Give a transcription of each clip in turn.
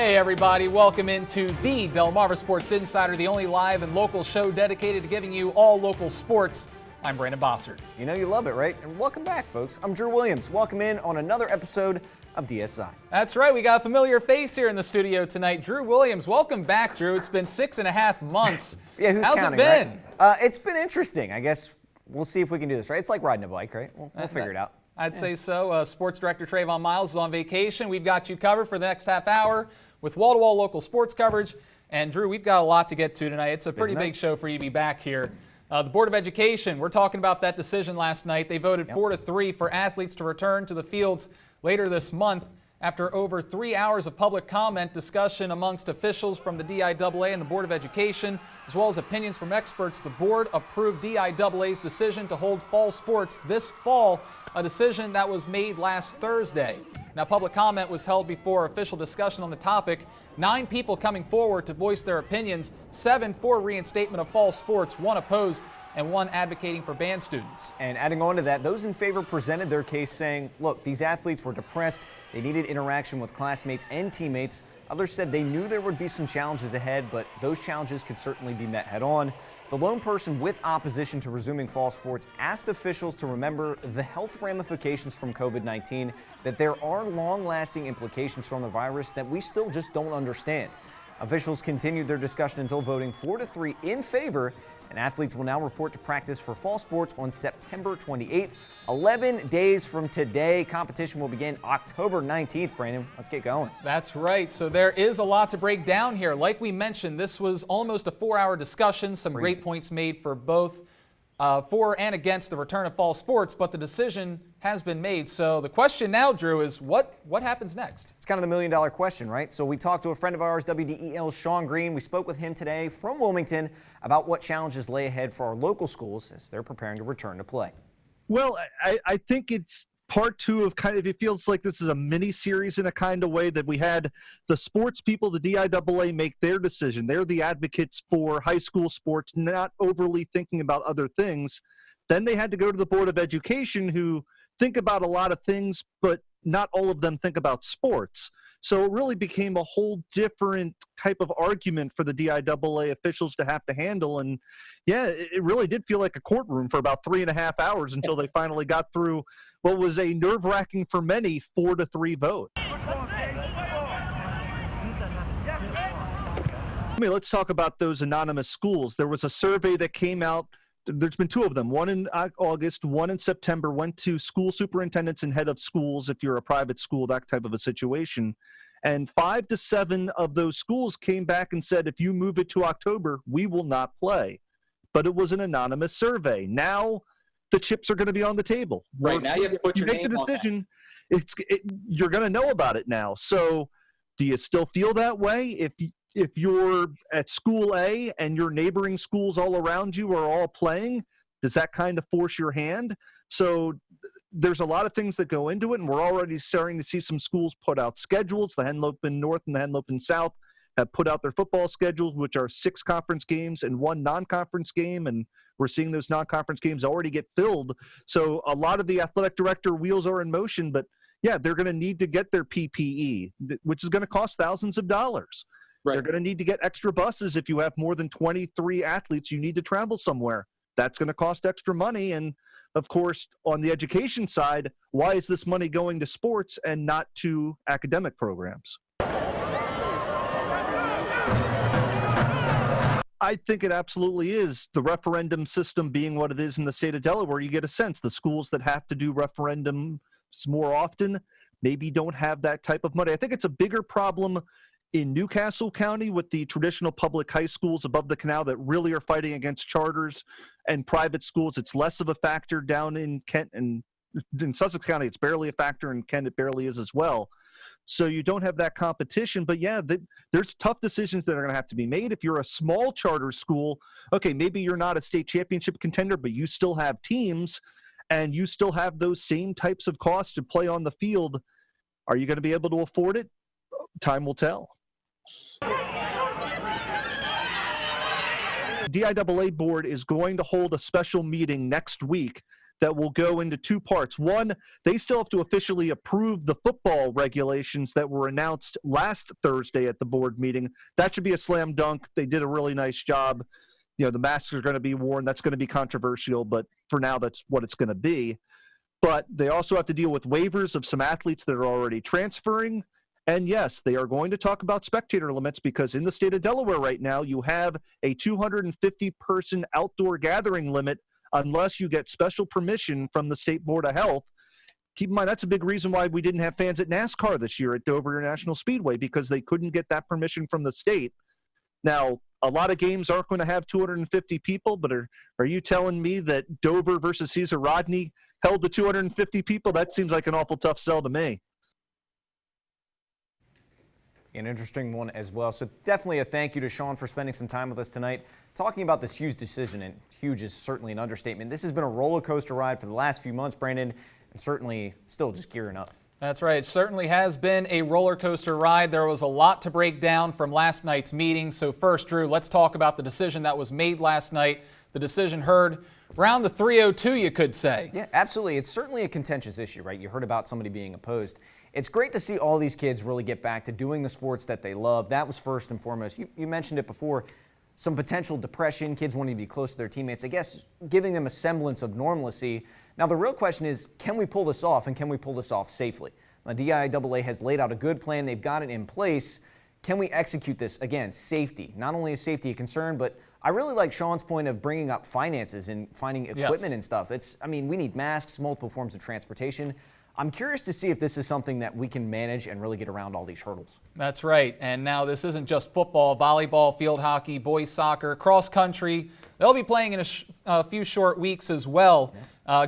Hey everybody, welcome into the Delmarva Sports Insider, the only live and local show dedicated to giving you all local sports. I'm Brandon Bossert. You know you love it, right? And welcome back, folks. I'm Drew Williams. Welcome in on another episode of DSI. That's right, we got a familiar face here in the studio tonight. Drew Williams, welcome back, Drew. It's been 6.5 months. Yeah, who's How's counting, it been? Right? It's been interesting. I guess we'll see if we can do this, right? It's like riding a bike, right? We'll figure it out. I'd say so. Sports Director Trayvon Miles is on vacation. We've got you covered for the next half hour with wall-to-wall local sports coverage. And Drew, we've got a lot to get to tonight. It's a pretty big show for you to be back here. The Board of Education, we're talking about that decision last night. They voted 4-3 for athletes to return to the fields later this month. After over 3 hours of public comment, discussion amongst officials from the DIAA and the Board of Education, as well as opinions from experts, the board approved DIAA's decision to hold fall sports this fall, a decision that was made last Thursday. Now, public comment was held before official discussion on the topic. 9 people coming forward to voice their opinions, 7 for reinstatement of fall sports, 1 opposed, and 1 advocating for band students. And adding on to that, those in favor presented their case saying, look, these athletes were depressed, they needed interaction with classmates and teammates. Others said they knew there would be some challenges ahead, but those challenges could certainly be met head on. The lone person with opposition to resuming fall sports asked officials to remember the health ramifications from COVID-19, that there are long-lasting implications from the virus that we still just don't understand. Officials continued their discussion until voting 4-3 in favor, and athletes will now report to practice for fall sports on September 28th. 11 days from today. Competition will begin October 19th, Brandon. Let's get going. That's right. So there is a lot to break down here. Like we mentioned, this was almost a 4-hour discussion. Some great points made for both for and against the return of fall sports, but the decision has been made. So the question now, Drew, is what happens next? It's kind of the million-dollar question, right? So we talked to a friend of ours, WDEL's Sean Green. We spoke with him today from Wilmington about what challenges lay ahead for our local schools as they're preparing to return to play. Well, I think it's part 2 of kind of, it feels like this is a mini series in a kind of way that we had the sports people, the DIAA, make their decision. They're the advocates for high school sports, not overly thinking about other things. Then they had to go to the Board of Education, who think about a lot of things, but not all of them think about sports. So it really became a whole different type of argument for the DIAA officials to have to handle. And yeah, it really did feel like a courtroom for about 3.5 hours until they finally got through what was a nerve-wracking for many 4-3 vote. Let's talk about those anonymous schools. There was a survey that came out. There's been 2 of them, one in August, one in September, went to school superintendents and head of schools if you're a private school, that type of a situation. And 5 to 7 of those schools came back and said, if you move it to October, we will not play. But it was an anonymous survey. Now the chips are going to be on the table. Right, now you have to put your name on that. You make the decision, you're going to know about it now. So do you still feel that way? If you're at school A and your neighboring schools all around you are all playing, does that kind of force your hand? So there's a lot of things that go into it, and we're already starting to see some schools put out schedules. The Henlopen North and the Henlopen South have put out their football schedules, which are 6 conference games and 1 non-conference game, and we're seeing those non-conference games already get filled. So a lot of the athletic director wheels are in motion, but yeah, they're going to need to get their PPE, which is going to cost thousands of dollars. Right. They're going to need to get extra buses. If you have more than 23 athletes, you need to travel somewhere. That's going to cost extra money. And of course, on the education side, why is this money going to sports and not to academic programs? I think it absolutely is. The referendum system being what it is in the state of Delaware, you get a sense the schools that have to do referendums more often maybe don't have that type of money. I think it's a bigger problem in Newcastle County with the traditional public high schools above the canal that really are fighting against charters and private schools. It's less of a factor down in Kent, and in Sussex County it's barely a factor, in Kent it barely is as well. So you don't have that competition. But yeah, there's tough decisions that are going to have to be made. If you're a small charter school, okay, maybe you're not a state championship contender, but you still have teams and you still have those same types of costs to play on the field. Are you going to be able to afford it? Time will tell. DIAA board is going to hold a special meeting next week that will go into two parts. One, they still have to officially approve the football regulations that were announced last Thursday at the board meeting. That should be a slam dunk. They did a really nice job. The masks are going to be worn. That's going to be controversial, but for now, that's what it's going to be. But they also have to deal with waivers of some athletes that are already transferring. And yes, they are going to talk about spectator limits because in the state of Delaware right now, you have a 250-person outdoor gathering limit unless you get special permission from the State Board of Health. Keep in mind, that's a big reason why we didn't have fans at NASCAR this year at Dover International Speedway, because they couldn't get that permission from the state. Now, a lot of games aren't going to have 250 people, but are you telling me that Dover versus Cesar Rodney held to 250 people? That seems like an awful tough sell to me. An interesting one as well. So definitely a thank you to Sean for spending some time with us tonight, talking about this huge decision, and huge is certainly an understatement. This has been a roller coaster ride for the last few months, Brandon, and certainly still just gearing up. That's right. It certainly has been a roller coaster ride. There was a lot to break down from last night's meeting. So first, Drew, let's talk about the decision that was made last night. The decision heard around the 3:02, you could say. Yeah, absolutely. It's certainly a contentious issue, right? You heard about somebody being opposed. It's great to see all these kids really get back to doing the sports that they love. That was first and foremost. You mentioned it before, some potential depression, kids wanting to be close to their teammates. I guess giving them a semblance of normalcy. Now, the real question is, can we pull this off, and can we pull this off safely? Now, DIAA has laid out a good plan. They've got it in place. Can we execute this? Again, safety. Not only is safety a concern, but I really like Sean's point of bringing up finances and finding equipment and stuff. We need masks, multiple forms of transportation. I'm curious to see if this is something that we can manage and really get around all these hurdles. That's right. And now this isn't just football, volleyball, field hockey, boys soccer, cross country. They'll be playing in a few short weeks as well.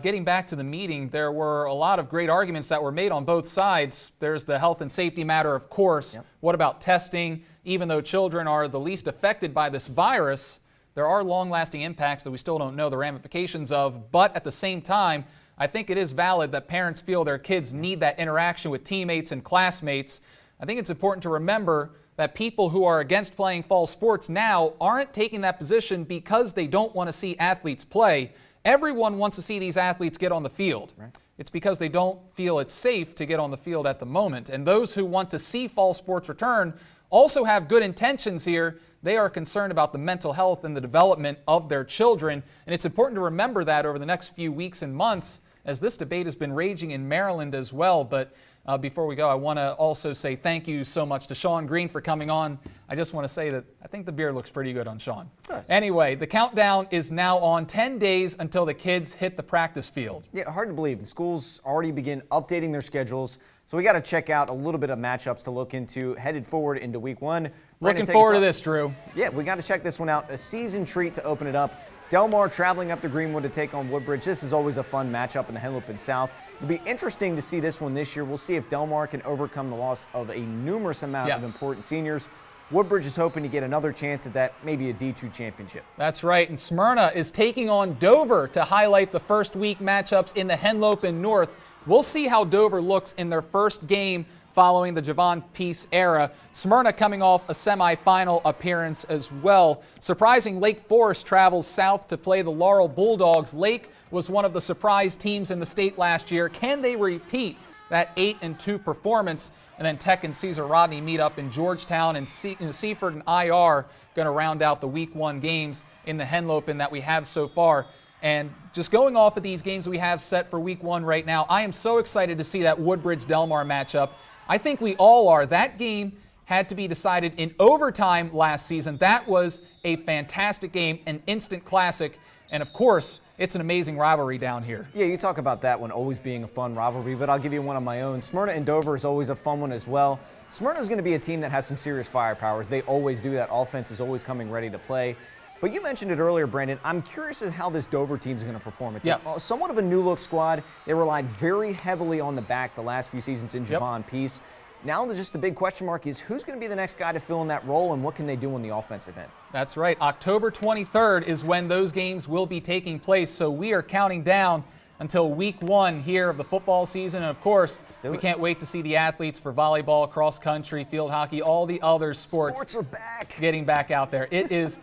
Getting back to the meeting, there were a lot of great arguments that were made on both sides. There's the health and safety matter, of course. What about testing? Even though children are the least affected by this virus, there are long-lasting impacts that we still don't know the ramifications of. But at the same time, I think it is valid that parents feel their kids need that interaction with teammates and classmates. I think it's important to remember that people who are against playing fall sports now aren't taking that position because they don't want to see athletes play. Everyone wants to see these athletes get on the field. Right. It's because they don't feel it's safe to get on the field at the moment. And those who want to see fall sports return also have good intentions here. They are concerned about the mental health and the development of their children. And it's important to remember that over the next few weeks and months, as this debate has been raging in Maryland as well. But before we go, I want to also say thank you so much to Sean Green for coming on. I just want to say that I think the beard looks pretty good on Sean. Nice. Anyway, the countdown is now on 10 days until the kids hit the practice field. Yeah, hard to believe. The schools already begin updating their schedules. So we got to check out a little bit of matchups to look into headed forward into week one. Looking forward to this, Drew. Yeah, we got to check this one out. A season treat to open it up. Delmar traveling up to Greenwood to take on Woodbridge. This is always a fun matchup in the Henlopen South. It'll be interesting to see this one this year. We'll see if Delmar can overcome the loss of a numerous amount of important seniors. Woodbridge is hoping to get another chance at that, maybe a D2 championship. That's right, and Smyrna is taking on Dover to highlight the first week matchups in the Henlopen North. We'll see how Dover looks in their first game following the Javon Peace era. Smyrna coming off a semifinal appearance as well. Surprising, Lake Forest travels south to play the Laurel Bulldogs. Lake was one of the surprise teams in the state last year. Can they repeat that 8-2 performance? And then Tech and Cesar Rodney meet up in Georgetown, and Seaford and IR going to round out the week one games in the Henlopen that we have so far. And just going off of these games we have set for week one right now, I am so excited to see that Woodbridge-Delmar matchup. I think we all are. That game had to be decided in overtime last season. That was a fantastic game, an instant classic. And of course, it's an amazing rivalry down here. Yeah, you talk about that one always being a fun rivalry, but I'll give you one of my own. Smyrna and Dover is always a fun one as well. Smyrna is going to be a team that has some serious firepower. They always do that. Offense is always coming ready to play. But you mentioned it earlier, Brandon. I'm curious as how this Dover team is going to perform. It's somewhat of a new-look squad. They relied very heavily on the back the last few seasons in Javon Peace. Now just the big question mark is who's going to be the next guy to fill in that role, and what can they do on the offensive end? That's right. October 23rd is when those games will be taking place. So we are counting down until week one here of the football season. And of course, we can't wait to see the athletes for volleyball, cross country, field hockey, all the other sports are back. Getting back out there. It is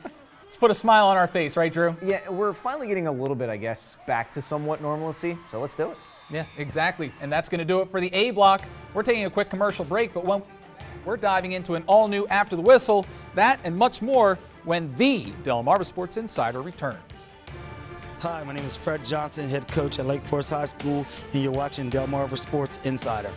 Let's put a smile on our face, right, Drew? Yeah, we're finally getting a little bit, I guess, back to somewhat normalcy, so let's do it. Yeah, exactly. And that's going to do it for the A block. We're taking a quick commercial break, but when we're diving into an all-new After the Whistle, that and much more when the Delmarva Sports Insider returns. Hi, my name is Fred Johnson, head coach at Lake Forest High School, and you're watching Delmarva Sports Insider.